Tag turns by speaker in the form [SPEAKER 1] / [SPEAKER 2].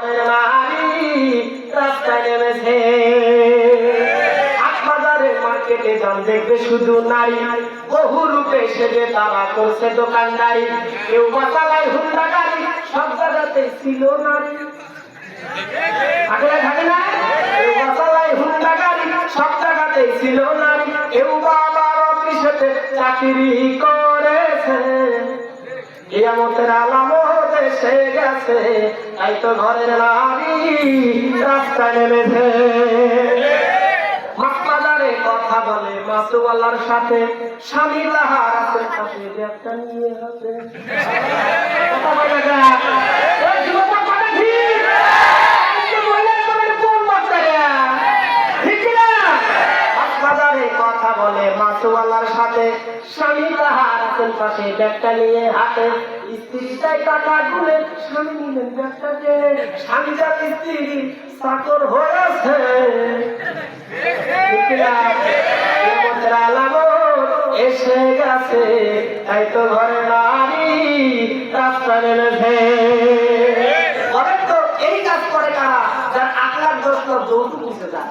[SPEAKER 1] নারী রাস্তায় নেমেছে, হাটবাজারে মার্কেটে যান দেখবে শুধু নারী, বহু রূপে সেজে তারা করছে দোকানদারি। কেউ বা চালায় হুন্ডা গাড়ি, সব জায়গাতে ছিল নারী। থাকে না, কেউ বা চালায় হুন্ডা গাড়ি, সব জায়গাতে ছিল নারী। কেউ বা আবার অফিসেতে চাকরি করেছে, কিয়ামতের আলামত এসে গেছে, তাই তো ঘরের নারী রাস্তায় নেমেছে। মাছবাজারে কথা বলে মাছওয়ালার সাথে, স্বামী তাহার আছে পাশে ব্যাগটা নিয়ে হাতে। কথা বলে না, ওই যুবক কথা ঠিক, কোন বাচ্চারা ঠিক না? মাছবাজারে কথা বলে মাছওয়ালার সাথে, স্বামী তাহার আছেন পাশে ব্যাগটা নিয়ে হাতে। স্ত্রী চাই টাকা গুলে, স্বামী নিলেন ব্যাগটাকে, স্বামী যা স্ত্রী চাকর হয়েছে। এসে গেছে, তাই তো ঘরে নারী রাস্তা নেমেছে। এই কাজ করে কারা? যার 8 লাখ 10 লাখ যৌতুক দিতে যায়।